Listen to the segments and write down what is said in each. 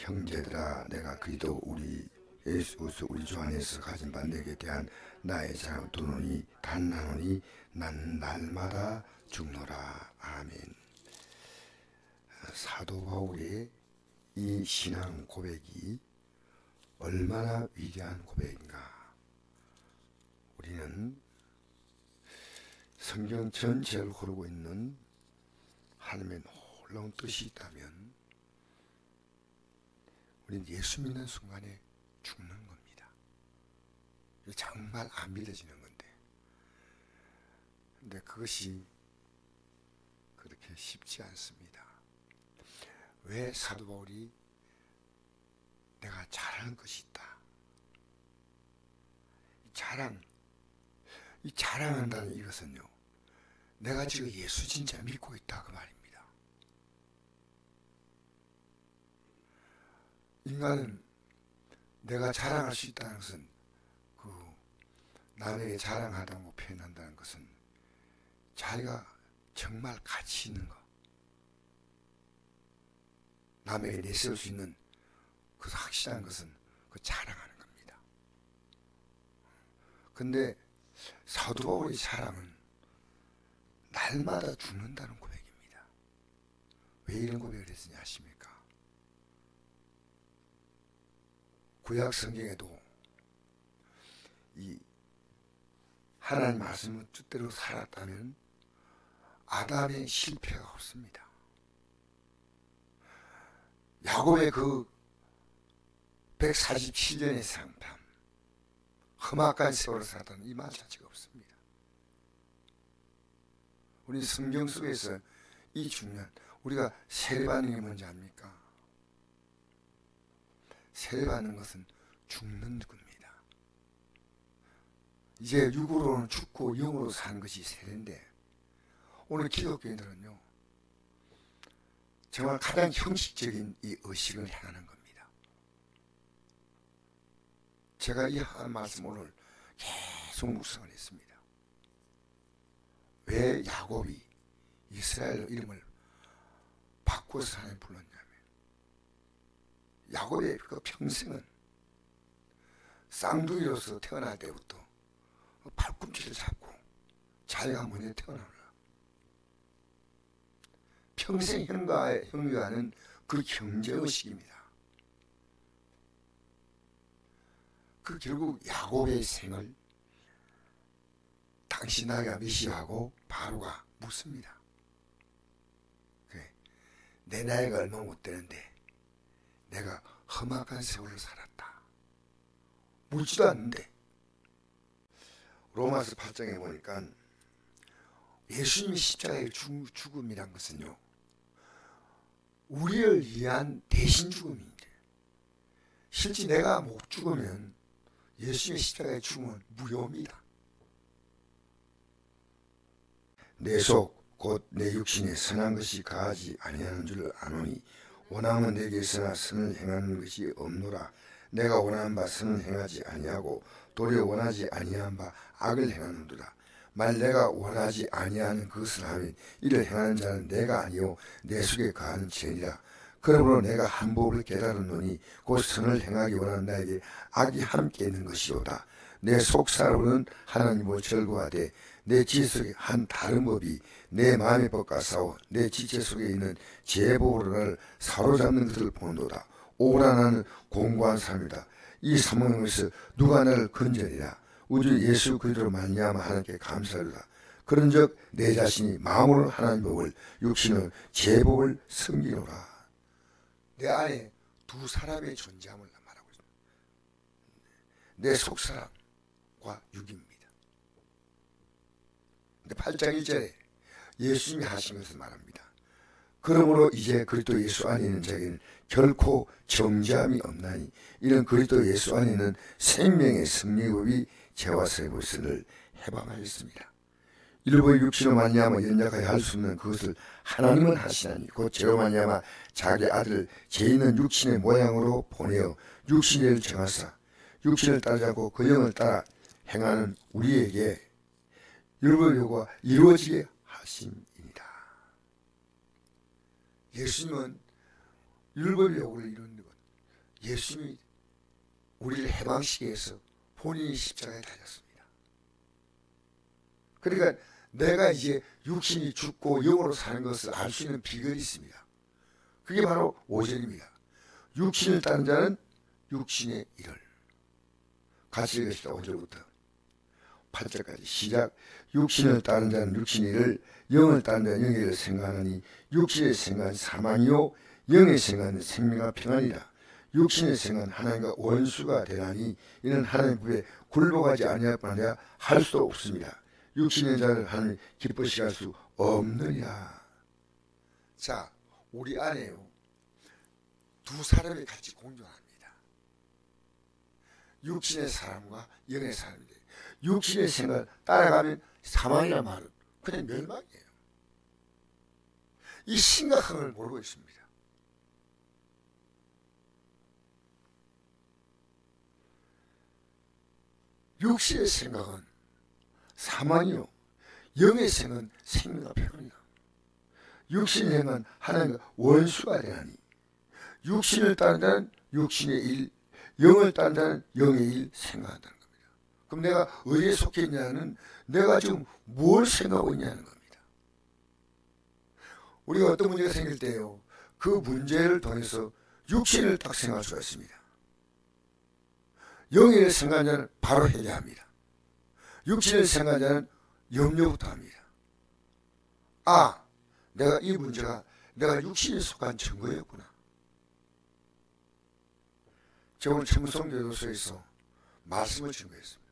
형제들아, 내가 그리스도 우리 예수 우리 주 안에서 가진 바 내게 대한 나의 자랑을 두노니 단하노니 난 날마다 죽노라. 아멘. 사도 바울의 이 신앙 고백이 얼마나 위대한 고백인가. 우리는 성경 전체를 흐르고 있는 하나님의 놀라운 뜻이 있다면 우리는 예수 믿는 순간에 죽는 겁니다. 이게 정말 안 믿어지는 건데, 근데 그것이 그렇게 쉽지 않습니다. 왜 사도 바울이 내가 잘하는 것이 있다, 이 자랑한다는 이것은요, 내가 지금 예수 진짜 믿고 있다 그 말입니다. 인간은 내가 자랑할 수 있다는 것은 남에게 자랑하다고 표현한다는 것은 자기가 정말 가치 있는 것, 남에게 내세울 수 있는 그 확실한 것은 그 자랑하는 겁니다. 근데 사도 바울의 자랑은 날마다 죽는다는 고백입니다. 왜 이런 고백을 했으냐 아십니까? 구약 성경에도 이 하나님 말씀을 뜻대로 살았다면 아담의 실패가 없습니다. 야곱의 그 147년의 상담, 험악한 세월을 살았다는 이 말 자체가 없습니다. 우리 성경 속에서 이 중요한, 우리가 세례받는 게 뭔지 압니까? 세례받는 것은 죽는 겁니다. 이제 육으로는 죽고 영으로 사는 것이 세례인데, 오늘 기독교인들은요 정말 가장 형식적인 이 의식을 행하는 겁니다. 제가 이 한 말씀 오늘 계속 묵상을 했습니다. 왜 야곱이 이스라엘 이름을 바꿔서 하나님 불렀냐면, 야곱의 그 평생은 쌍둥이로서 태어날 때부터 팔꿈치를 잡고 자기가 먼저 태어나라, 평생 형과하는 그 경제의식입니다. 그 결국 야곱의 생을 당신 나이가 몇이하고 바로가 묻습니다. 그래, 내 나이가 얼마 못 되는데 내가 험악한 세월을 살았다, 묻지도 않는데. 로마서 8장에 보니까 예수님이 십자가의 죽음이란 것은요, 우리를 위한 대신 죽음인데, 실제 내가 못 죽으면 예수님의 십자가의 죽음은 무효입니다. 내 속 곧 내 육신에 선한 것이 가하지 아니하는 줄 아노니 원하면 내게 있으나 선을 행하는 것이 없노라. 내가 원하는 바 선을 행하지 아니하고 도리어 원하지 아니한 바 악을 행하는도다. 만일 내가 원하지 아니하는 그것을 하면 이를 행하는 자는 내가 아니요 내 속에 가하는 죄니라. 그러므로 내가 한 법을 깨달았노니 곧 선을 행하기 원하는 나에게 악이 함께 있는 것이로다. 내 속사로는 하나님을 절거하되 내 지체 속에 한 다른 법이 내 마음의 법과 싸워 내 지체 속에 있는 죄법으로 나를 사로잡는 것을 보는도다. 오라 나는 공고한 삶이다. 이 사망에서 누가 나를 건져내리라. 우주 예수 그리스도로 말미암아 하나님께 감사하리라. 그런즉 내 자신이 마음으로 하나님 법을, 육신은 죄법을 섬기노라. 내 안에 두 사람의 존재함을 말하고 있습니다. 내 속사람과 육입니다. 근데 8장 1절에 예수님이 하신 것을 말합니다. 그러므로 이제 그리스도 예수 안에 있는 자에게는 결코 정죄함이 없나니 이는 그리스도 예수 안에 있는 생명의 승리법이 죄와 사의 벌선을 해방하였습니다. 일부 육신으로 말미암아 연약하여 할 수 없는 그것을 하나님은 하시나니 곧 죄로 말미암아 자기 아들을 죄 있는 육신의 모양으로 보내어 육신을 정하사 육신을 따르지 않고 그 영을 따라 행하는 우리에게 율법의 요구가 이루어지게 하심이니라. 예수님은 율법의 요구를 이루는 것, 예수님이 우리를 해방시키기 위해서 본인이 십자가에 달렸습니다. 그러니까 내가 이제 육신이 죽고 영으로 사는 것을 알 수 있는 비결이 있습니다. 그게 바로 5절입니다. 육신을 따른 자는 육신의 일을 같이 읽읍시다. 5절부터 8절까지 시작. 육신을 따른 자는 육신의 일을, 영을 따른 자는 영의 일을 생각하니 육신의 생각은 사망이요 영의 생각은 생명과 평안이라. 육신의 생각은 하나님과 원수가 되나니 이는 하나님 법에 굴복하지 아니할 뿐 아니라 할 수도 없습니다. 육신의 자를 하나님 기쁘시게 할 수 없느니라. 자, 우리 안에요 두 사람이 같이 공존합니다. 육신의 사람과 영의 사람인데 육신의 생각을 따라가면 사망이라는 말은 그냥 멸망이에요. 이 심각한 걸 모르고 있습니다. 육신의 생각은 사망이요 영의 생각은 생명과 평안이다. 육신의 생각은 하나님과 원수가 되나니 육신을 따른 자는 육신의 일, 영을 따른 자는 영의 일 생각한다는 겁니다. 그럼 내가 어디에 속해 있냐는 내가 지금 뭘 생각하고 있냐는 겁니다. 우리가 어떤 문제가 생길 때요 그 문제를 통해서 육신을 딱 생각할 수가 있습니다. 영의 생각하는 자는 바로 해결합니다. 육신을 생각하는 자는 염려부터 합니다. 아, 내가 이 문제가 내가 육신에 속한 증거였구나. 제가 오늘 청송교도소에서 말씀을 증거했습니다.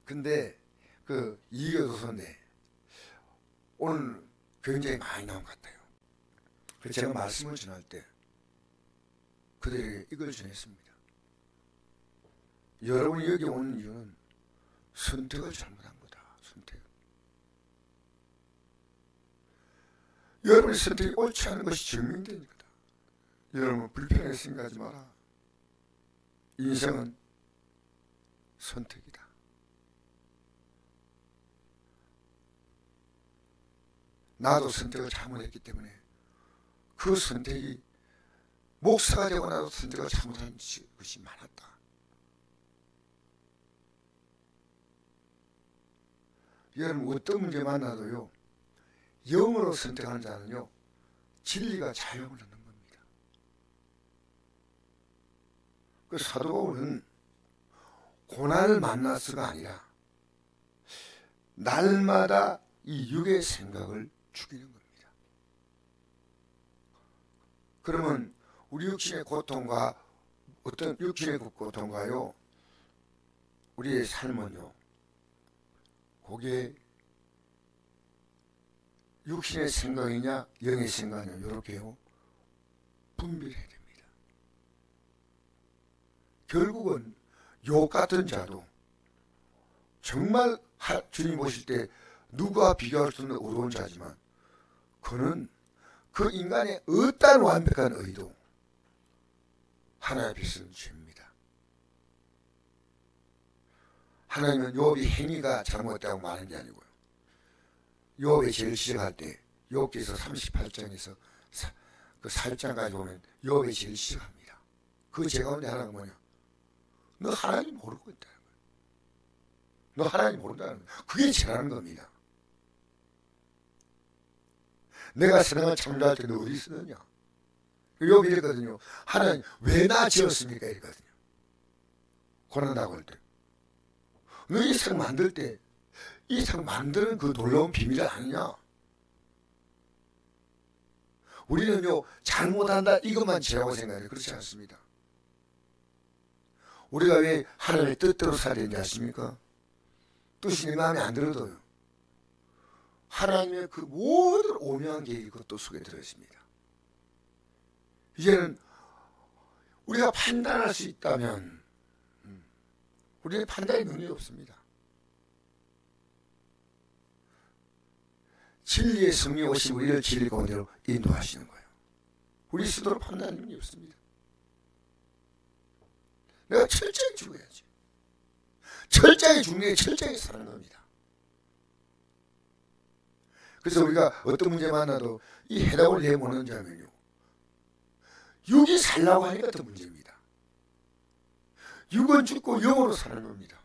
근데 그 이교도소인데 오늘 굉장히 많이 나온 것 같아요. 그래서 제가 말씀을 전할 때 그들에게 이걸 전했습니다. 여러분이 여기 오는 이유는 선택을 잘못한 거다. 선택. 여러분의 선택이 옳지 않은 것이 증명된 거다. 여러분 불편하게 생각하지 마라. 인생은 선택이다. 나도 선택을 잘못했기 때문에 그 선택이 목사가 되고 나도 선택을 잘못한 것이 많았다. 여러분 어떤 문제 만나도요 영으로 선택하는 자는요 진리가 자유를 얻는 겁니다. 그 사도 바울은 고난을 만나서가 아니라 날마다 이 육의 생각을 죽이는 겁니다. 그러면 우리 육신의 고통과 어떤 육신의 고통과요 우리의 삶은요 그게 육신의 생각이냐 영의 생각이냐 이렇게요 분별해야 됩니다. 결국은 욕 같은 자도 정말 주님 보실 때 누구와 비교할 수 없는 어려운 자지만 그는 그 인간의 어떠한 완벽한 의도 하나님 앞에서는 죄입니다. 하나님은 욥이 행위가 잘못됐다고 말하는 게 아니고요. 욥이 제일 시작할 때 욥기서 38장에서 그 4장까지 보면 욥이 제일 시작합니다. 그 죄 가운데 하나가 뭐냐? 너 하나님 모르고 있다는 거예요. 너 하나님 모른다는 거예요. 그게 죄라는 겁니다. 내가 세상을 창조할 때 너 어디 있었느냐? 욥이 이랬거든요. 하나님 왜 나 지었습니까? 이랬거든요. 고난하고 할 때. 너 이 세상 만들 때 이 세상 만드는 그 놀라운 비밀이 아니냐? 우리는요 잘못한다 이것만 죄라고 생각해요. 그렇지 않습니다. 우리가 왜 하나님의 뜻대로 살아야 되는지 아십니까? 뜻이 내 마음에 안 들어도요 하나님의 그 모든 오묘한 계획이 그 뜻 속에 들어있습니다. 이제는 우리가 판단할 수 있다면 우리는 판단의 능력이 없습니다. 진리의 성령이 오시 우리를 진리 가운데로 인도하시는 거예요. 우리 스스로 판단할 능력이 없습니다. 내가 철저히 죽어야지. 철저히 죽는 게 철저히 사는 겁니다. 그래서 우리가 어떤 문제 만나도 이 해답을 내보는 자면요 육이 살라고 하니까 더 문제입니다. 육은 죽고 영으로 사는 겁니다.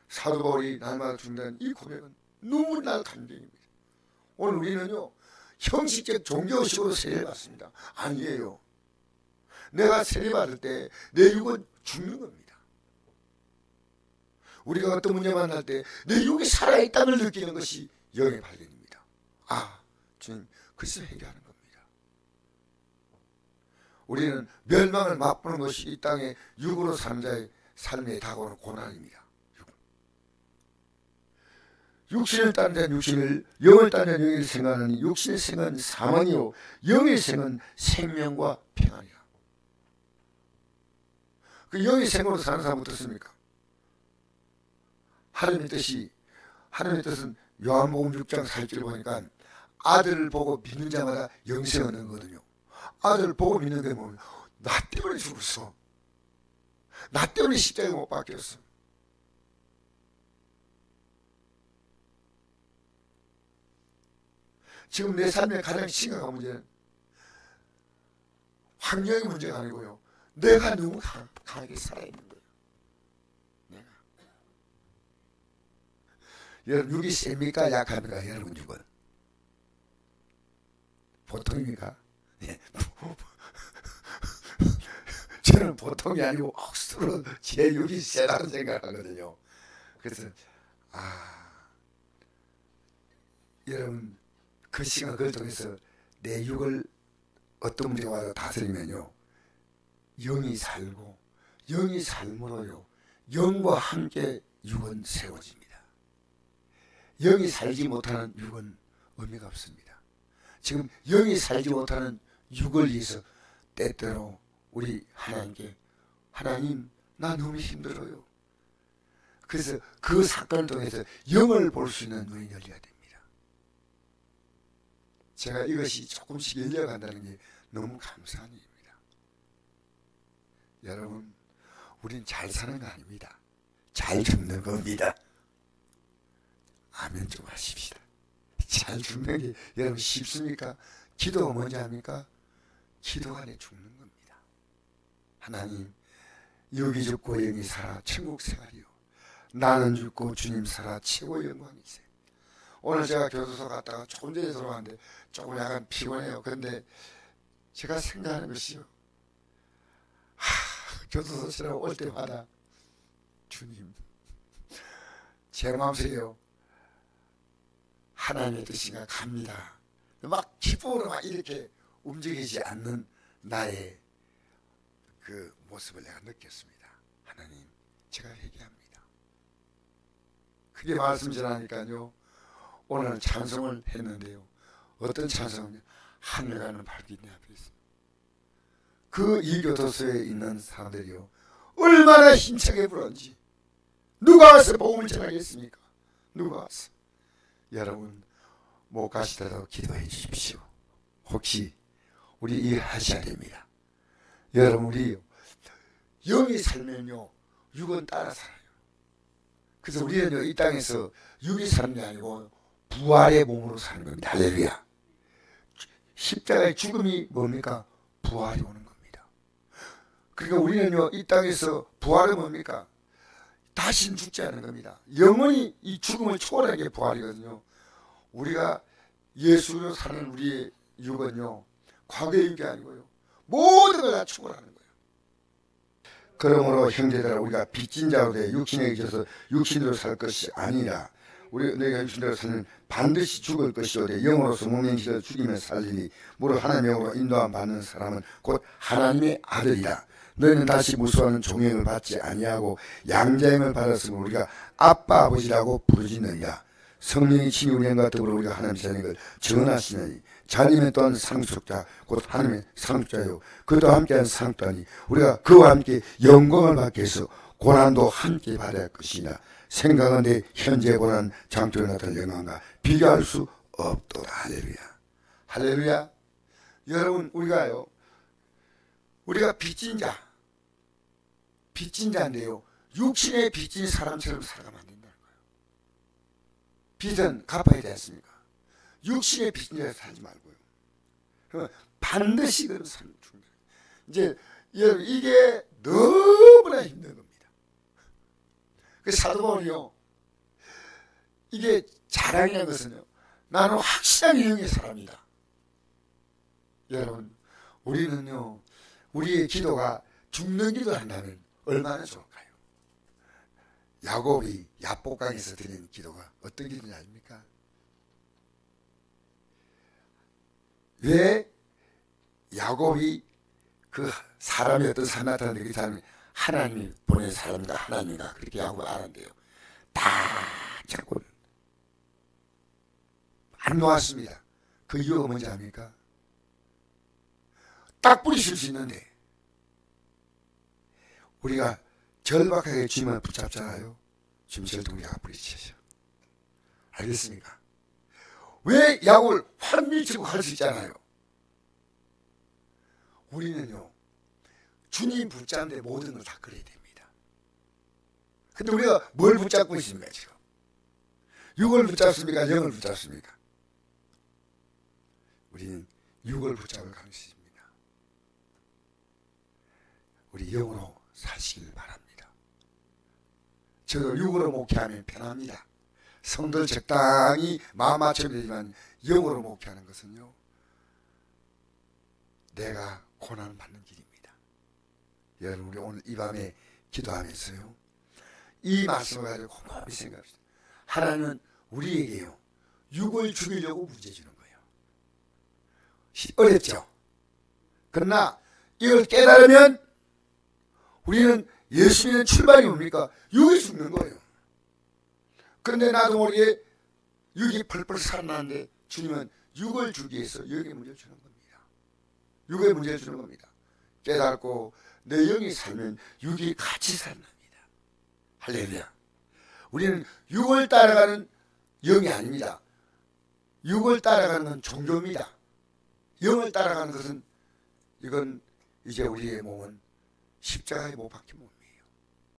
사도 바울이 날마다 죽는다는 이 고백은 눈물 날 감정입니다. 오늘 우리는요, 형식적 종교식으로 세례를 받습니다. 아니에요. 내가 세례 받을 때 내 육은 죽는 겁니다. 우리가 어떤 문제 만날 때 내 육이 살아있다는 걸 느끼는 것이 영의 발견입니다. 아, 주님, 그래서 회개하는 겁니다. 우리는 멸망을 맛보는 것이 이 땅에 육으로 사는 자의 삶에 다가오는 고난입니다. 육신을 따른 자는 육신을, 영을 따른 자는 영을 생각하니 육신의 생은 사망이요 영의 생은 생명과 평안이라. 그 영의 생으로 사는 사람은 어떻습니까? 하나님의 뜻은 요한복음 6장 4절을 보니까 아들을 보고 믿는 자마다 영생을 얻는 거거든요. 아들을 보고 믿는 데 보면 나 때문에 죽었어. 나 때문에 십자가에 못 박혔어. 지금 내 삶의 가장 심각한 문제는 환경의 문제가 아니고요, 내가 너무 강하게 살아있는 거예요. 내가. 여러분, 육이 셉니까 약합니까? 여러분 육은 보통입니까? 네. 저는 보통이 아니고 억수로 제 육이 세다고 생각하거든요. 그래서 여러분, 그 시간 그걸 통해서 내 육을 어떤 문제가 와서 다스리면요, 영이 살고 영이 삶으로요 영과 함께 육은 세워집니다. 영이 살지 못하는 육은 의미가 없습니다. 지금 영이 살지 못하는 육을 위해서 때때로 우리 하나님께, 하나님 나 너무 힘들어요. 그래서 그 사건을 통해서 영을 볼 수 있는 눈이 열려야 됩니다. 제가 이것이 조금씩 열려간다는 게 너무 감사한 일입니다. 여러분, 우린 잘 사는 거 아닙니다. 잘 죽는 겁니다. 아멘 좀 하십시다. 잘 죽는 게 여러분 쉽습니까? 기도가 뭔지 압니까? 기도가 내 죽는 겁니다. 하나님, 여기 죽고 여기 살아 천국 생활이요, 나는 죽고 주님 살아 최고의 영광이세요. 오늘 제가 교도소 갔다가 조금 전에 들어왔는데 조금 약간 피곤해요. 그런데 제가 생각하는 것이요, 교도소에 올 때마다 주님, 제 마음속에요, 하나님의 뜻인가 갑니다. 막 기쁨으로 막 이렇게 움직이지 않는 나의 그 모습을 내가 느꼈습니다. 하나님, 제가 회개합니다. 그게 말씀 전하니까요, 오늘 찬송을 했는데요, 어떤 찬송이냐, 하늘 가는 밝이 내 앞에 있습니다. 그 이 교도소에 있는 사람들이요, 얼마나 힘차게 부른지. 누가 와서 복음을 전하겠습니까? 누가 와서? 여러분, 못 가시더라도 기도해 주십시오. 혹시 우리 일하셔야 됩니다. 여러분, 우리 영이 살면요 육은 따라 살아요. 그래서 우리는 이 땅에서 육이 사는 게 아니고 부활의 몸으로 사는 겁니다. 할렐루야. 십자가의 죽음이 뭡니까? 부활이 오는 겁니다. 그러니까 우리는요, 이 땅에서 부활은 뭡니까? 다시는 죽지 않는 겁니다. 영원히 이 죽음을 초월하는 게 부활이거든요. 우리가 예수로 사는 우리의 육은요, 과거의 육이 아니고요, 모든 걸 다 초월하는 거예요. 그러므로 형제들아, 우리가 빚진 자로 돼 육신에 있어서 육신으로 살 것이 아니라 내가 육신대로 살면 반드시 죽을 것이오되 영으로서 몸행실을 죽이며 살리니 무릇 하나님의 영으로 인도함 받는 사람은 곧 하나님의 아들이라. 너희는 다시 무수하는 종행을 받지 아니하고 양자형을 받았으면 우리가 아빠 아버지라고 부르짖느니라. 성령이 친히 우리와 더불어 우리가 하나님의 자녀를 전하시느니 자녀는 또한 상속자 곧 하나님의 상속자요 그도 함께한 상속자니 우리가 그와 함께 영광을 받게 해서 고난도 함께 받아야 할 것이나 생각하는데 현재 고난 장초에 나타난 영광과 비교할 수 없도다. 할렐루야. 할렐루야. 여러분, 우리가 빚진 자인데요, 육신에 빚진 사람처럼 살아가면 안 된다는 거예요. 빚은 갚아야 되지 않습니까? 육신에 빚진 자로 살지 말고요, 반드시 그런 삶을 죽는다. 이제 여러분 이게 너무나 힘든 겁니다. 그 사도 바울이요, 이게 자랑이라는 것은요, 나는 확실하게 영의 사람이다. 여러분 우리는요, 우리의 기도가 죽는 기도 한다면 얼마나 좋을까요? 야곱이 야복강에서 드린 기도가 어떤 기도인지 아십니까? 왜 야곱이 그 사람이 어떤 사람 나타났는데 그 사람이 하나님이 보낸 사람이다, 하나님이다, 그렇게 야곱을 알았는데요, 다 자꾸 안 놓았습니다. 그 이유가 뭔지 압니까? 딱 뿌리실 수 있는데 우리가 절박하게 주님을 붙잡잖아요. 주님 절대 우리가 뿌리치셔. 알겠습니까? 왜 야곱을 환밀치고 할 수 있잖아요. 우리는요, 주님 붙잡는데 모든 걸 다 그래야 됩니다. 근데 우리가 뭘 붙잡고 있습니까 지금? 육을 붙잡습니까? 영을 붙잡습니까? 우리는 육을 붙잡을 가능성이 있습니다. 우리 영으로 사시길 바랍니다. 저도 육으로 목회하면 편합니다. 성들 적당히 마음 맞춰야 되지만 영으로 목회하는 것은요, 내가 고난을 받는 길입니다. 여러분 우리 오늘 이 밤에 기도하면서요, 이 말씀을 가지고 곰곰이 생각합시다. 하나님은 우리에게요, 육을 죽이려고 문제 주는 거예요. 어렵죠? 그러나 이걸 깨달으면 우리는 예수 믿는 출발이 뭡니까? 육이 죽는 거예요. 그런데 나도 모르게 육이 펄펄 살아나는데 주님은 육을 주기 위해서 육에 문제를 주는 겁니다. 육에 문제를 주는 겁니다. 깨닫고 내 영이 살면 육이 같이 살아납니다. 할렐루야. 우리는 육을 따라가는 영이 아닙니다. 육을 따라가는 건 종교입니다. 영을 따라가는 것은, 이건 이제 우리의 몸은 십자가에 못 박힌 몸입니다.